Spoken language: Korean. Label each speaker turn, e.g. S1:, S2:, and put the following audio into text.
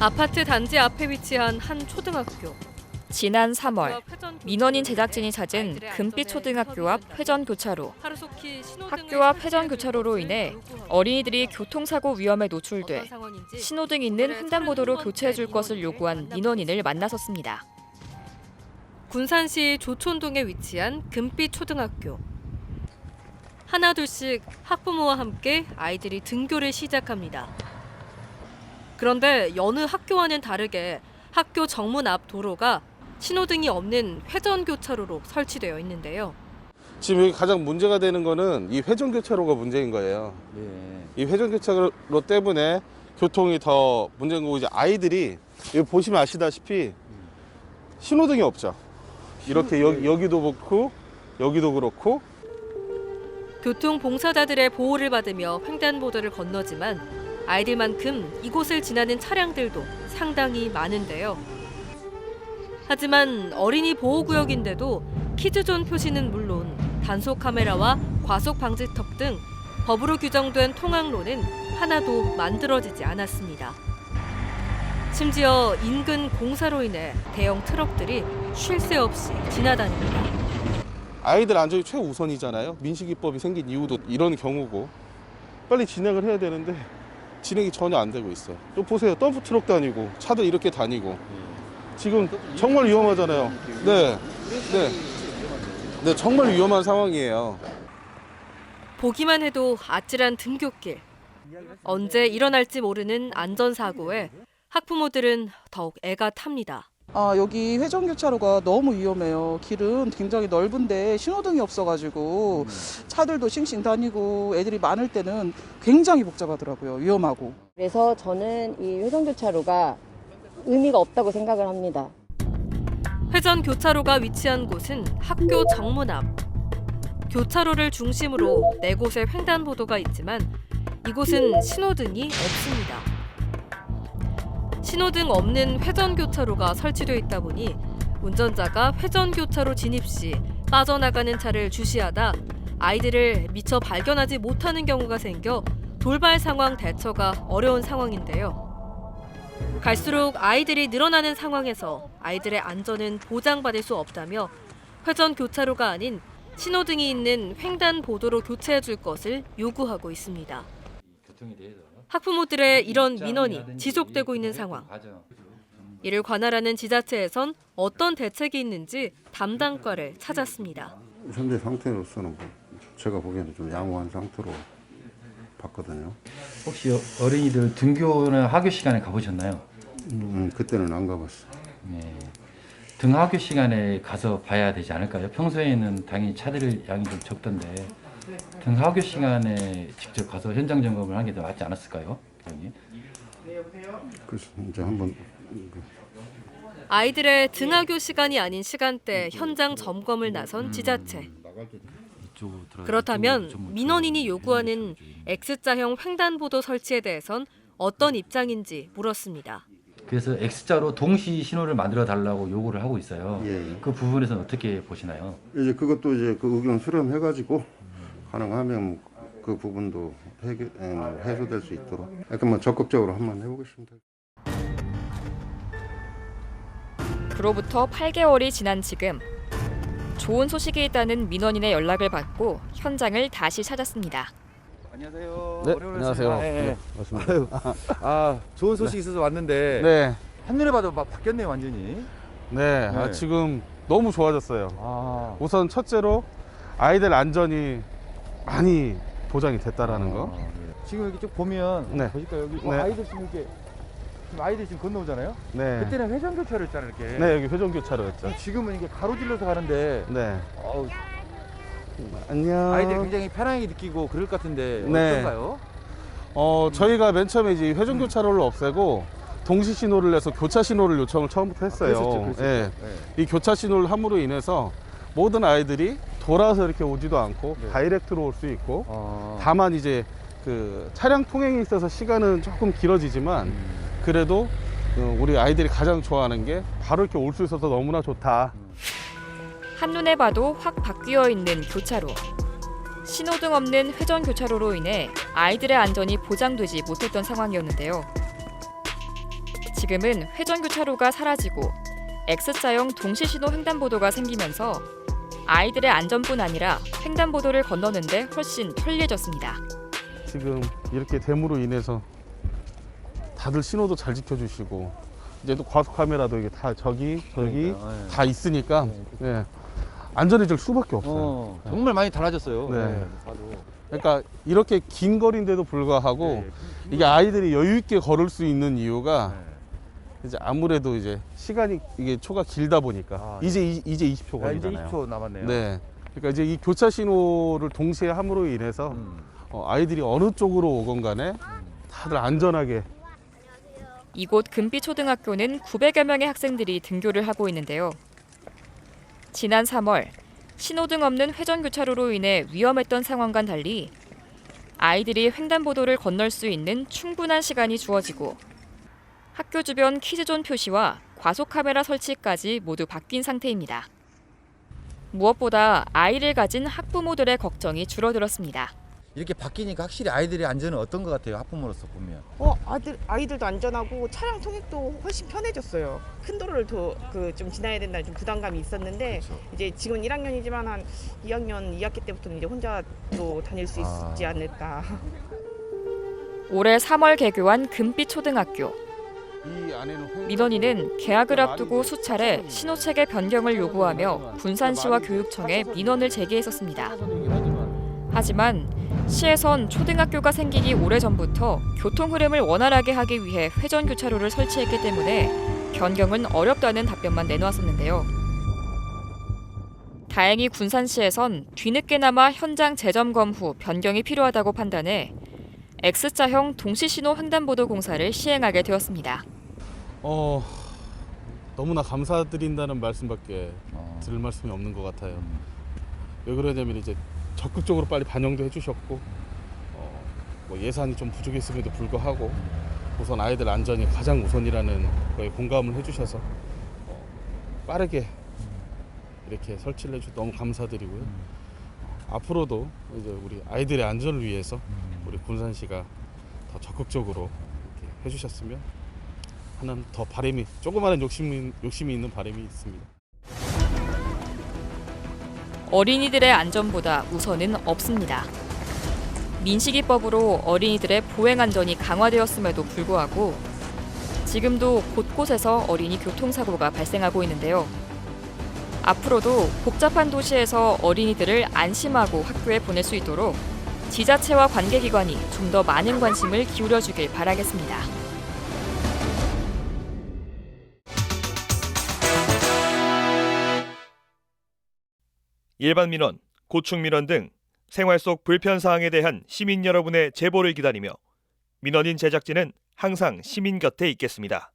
S1: 아파트 단지 앞에 위치한 한 초등학교.
S2: 지난 3월 민원인 제작진이 찾은 금빛초등학교 앞 회전교차로. 학교 앞 회전교차로로 인해 어린이들이 교통사고 위험에 노출돼 신호등 있는 횡단보도로 교체해줄 것을 요구한 민원인을 만나섰습니다.
S1: 군산시 조촌동에 위치한 금빛초등학교. 하나둘씩 학부모와 함께 아이들이 등교를 시작합니다. 그런데 여느 학교와는 다르게 학교 정문 앞 도로가 신호등이 없는 회전교차로로 설치되어 있는데요.
S3: 지금 여기 가장 문제가 되는 거는 이 회전교차로가 문제인 거예요. 이 회전교차로 때문에 교통이 더 문제인 거고, 이제 아이들이 여기 보시면 아시다시피 신호등이 없죠. 이렇게 여기도 그렇고 여기도 그렇고.
S1: 교통봉사자들의 보호를 받으며 횡단보도를 건너지만 아이들만큼 이곳을 지나는 차량들도 상당히 많은데요. 하지만 어린이 보호구역인데도 키즈존 표시는 물론 단속 카메라와 과속 방지턱 등 법으로 규정된 통학로는 하나도 만들어지지 않았습니다. 심지어 인근 공사로 인해 대형 트럭들이 쉴 새 없이 지나다닙니다.
S3: 아이들 안전이 최우선이잖아요. 민식이법이 생긴 이유도 이런 경우고, 빨리 진행을 해야 되는데 진행이 전혀 안 되고 있어요. 또 보세요. 덤프 트럭 다니고 차도 이렇게 다니고 지금 정말 위험하잖아요. 네, 정말 위험한 상황이에요.
S1: 보기만 해도 아찔한 등굣길. 언제 일어날지 모르는 안전사고에 학부모들은 더욱 애가 탑니다.
S4: 여기 회전교차로가 너무 위험해요. 길은 굉장히 넓은데 신호등이 없어가지고 차들도 싱싱 다니고 애들이 많을 때는 굉장히 복잡하더라고요. 위험하고.
S5: 그래서 저는 이 회전교차로가 의미가 없다고 생각을 합니다.
S1: 회전교차로가 위치한 곳은 학교 정문 앞. 교차로를 중심으로 4곳의 횡단보도가 있지만 이곳은 신호등이 없습니다. 신호등 없는 회전교차로가 설치되어 있다 보니 운전자가 회전교차로 진입 시 빠져나가는 차를 주시하다 아이들을 미처 발견하지 못하는 경우가 생겨 돌발 상황 대처가 어려운 상황인데요. 갈수록 아이들이 늘어나는 상황에서 아이들의 안전은 보장받을 수 없다며 회전교차로가 아닌 신호등이 있는 횡단보도로 교체해줄 것을 요구하고 있습니다. 학부모들의 이런 민원이 지속되고 있는 상황. 이를 관할하는 지자체에선 어떤 대책이 있는지 담당과를 찾았습니다.
S6: 현재 상태로서는 제가 보기에는 좀 양호한 상태로 봤거든요.
S7: 혹시 어린이들 등교나 학교 시간에 가보셨나요?
S6: 그때는 안 가봤어요.
S7: 네. 등하교 시간에 가서 봐야 되지 않을까요? 평소에는 당연히 차들 양이 좀 적던데 등하교 시간에 직접 가서 현장 점검을 하는 게 더 맞지 않았을까요?
S6: 그래서 이제 한번
S1: 아이들의 등하교 시간이 아닌 시간대 현장 점검을 나선 지자체. 그렇다면 민원인이 요구하는 X자형 횡단보도 설치에 대해선 어떤 입장인지 물었습니다.
S7: 그래서 X자로 동시 신호를 만들어 달라고 요구를 하고 있어요.
S6: 예.
S7: 그 부분에서는 어떻게 보시나요?
S6: 이제 그것도 이제 그 의견 수렴해가지고 가능하면 그 부분도 해소될 수 있도록 약간 뭐 적극적으로 한번 해보겠습니다.
S2: 그로부터 8개월이 지난 지금 좋은 소식이 있다는 민원인의 연락을 받고 현장을 다시 찾았습니다.
S8: 안녕하세요.
S3: 네, 안녕하세요. 네,
S8: 맞습니다. 좋은 소식이 있어서 왔는데
S3: 네,
S8: 한눈에 봐도 막 바뀌었네요, 완전히.
S3: 네.
S8: 네.
S3: 지금 너무 좋아졌어요. 우선 첫째로 아이들 안전이 많이 보장이 됐다라는 거.
S8: 네. 지금 여기 쭉 보면
S3: 네.
S8: 보실까요? 여기
S3: 네.
S8: 아이들 지금 이렇게 아이들 지금 건너오잖아요.
S3: 네.
S8: 그때는 회전교차로였잖아요, 이렇게.
S3: 네, 여기 회전교차로였죠.
S8: 지금은 이게 가로질러서 가는데
S3: 네.
S8: 어우,
S3: 안녕.
S8: 아이들이 굉장히 편하게 느끼고 그럴 것 같은데
S3: 네.
S8: 어떤가요?
S3: 저희가 맨 처음에 이제 회전교차로를 없애고 동시 신호를 내서 교차 신호를 요청을 처음부터 했어요.
S8: 그랬었죠.
S3: 예. 이 교차 신호를 함으로 인해서 모든 아이들이 돌아서 이렇게 오지도 않고
S8: 네.
S3: 다이렉트로 올 수 있고 다만 이제 그 차량 통행에 있어서 시간은 조금 길어지지만 그래도 우리 아이들이 가장 좋아하는 게 바로 이렇게 올 수 있어서 너무나 좋다.
S2: 한눈에 봐도 확 바뀌어 있는 교차로. 신호등 없는 회전교차로로 인해 아이들의 안전이 보장되지 못했던 상황이었는데요. 지금은 회전교차로가 사라지고 X자형 동시신호 횡단보도가 생기면서 아이들의 안전뿐 아니라 횡단보도를 건너는데 훨씬 편리해졌습니다.
S3: 지금 이렇게 댐으로 인해서 다들 신호도 잘 지켜주시고 이제 또 과속 카메라도 이게 다 저기 다 있으니까 예, 안전해질 수밖에 없어요.
S8: 정말 많이 달라졌어요.
S3: 네. 그러니까 이렇게 긴 거리인데도 불구하고 이게 아이들이 여유 있게 걸을 수 있는 이유가 이제 아무래도 이제 시간이 이게 초가 길다 보니까 이제 20초
S8: 이제
S3: 걸리잖아요.
S8: 20초 남았네요.
S3: 네. 그러니까 이제 이 교차 신호를 동시에 함으로 인해서 아이들이 어느 쪽으로 오건 간에 다들 안전하게.
S2: 이곳 금비초등학교는 900여 명의 학생들이 등교를 하고 있는데요. 지난 3월 신호등 없는 회전교차로로 인해 위험했던 상황과는 달리 아이들이 횡단보도를 건널 수 있는 충분한 시간이 주어지고 학교 주변 키즈존 표시와 과속카메라 설치까지 모두 바뀐 상태입니다. 무엇보다 아이를 가진 학부모들의 걱정이 줄어들었습니다.
S8: 이렇게 바뀌니까 확실히 아이들의 안전은 어떤 것 같아요? 학부모로서 보면.
S9: 아이들도 안전하고 차량 통행도 훨씬 편해졌어요. 큰 도로를 좀 지나야 된다는 좀 부담감이 있었는데 이제 지금 1학년이지만 한 2학년 2학기 때부터는 이제 혼자 또 다닐 수 있지 않을까.
S2: 올해 3월 개교한 금빛초등학교.
S3: 이 안에는
S2: 민원인은 개학을 앞두고 수차례 신호체계 변경을 요구하며 군산시와 교육청에 민원을 제기했었습니다. 하지만 시에선 초등학교가 생기기 오래전부터 교통 흐름을 원활하게 하기 위해 회전교차로를 설치했기 때문에 변경은 어렵다는 답변만 내놓았었는데요. 다행히 군산시에선 뒤늦게나마 현장 재점검 후 변경이 필요하다고 판단해 X자형 동시신호 횡단보도 공사를 시행하게 되었습니다.
S3: 너무나 감사드린다는 말씀밖에 드릴 말씀이 없는 것 같아요. 왜 그러냐면 이제 적극적으로 빨리 반영도 해주셨고 뭐 예산이 좀 부족했음에도 불구하고 우선 아이들 안전이 가장 우선이라는 거에 공감을 해주셔서 빠르게 이렇게 설치를 해주셔서 너무 감사드리고요. 앞으로도 이제 우리 아이들의 안전을 위해서 우리 군산시가 더 적극적으로 이렇게 해주셨으면 하는 더 바람이 조그마한 욕심이 있는 바람이 있습니다.
S2: 어린이들의 안전보다 우선은 없습니다. 민식이법으로 어린이들의 보행 안전이 강화되었음에도 불구하고 지금도 곳곳에서 어린이 교통사고가 발생하고 있는데요. 앞으로도 복잡한 도시에서 어린이들을 안심하고 학교에 보낼 수 있도록 지자체와 관계기관이 좀 더 많은 관심을 기울여주길 바라겠습니다.
S10: 일반 민원, 고충 민원 등 생활 속 불편 사항에 대한 시민 여러분의 제보를 기다리며 민원인 제작진은 항상 시민 곁에 있겠습니다.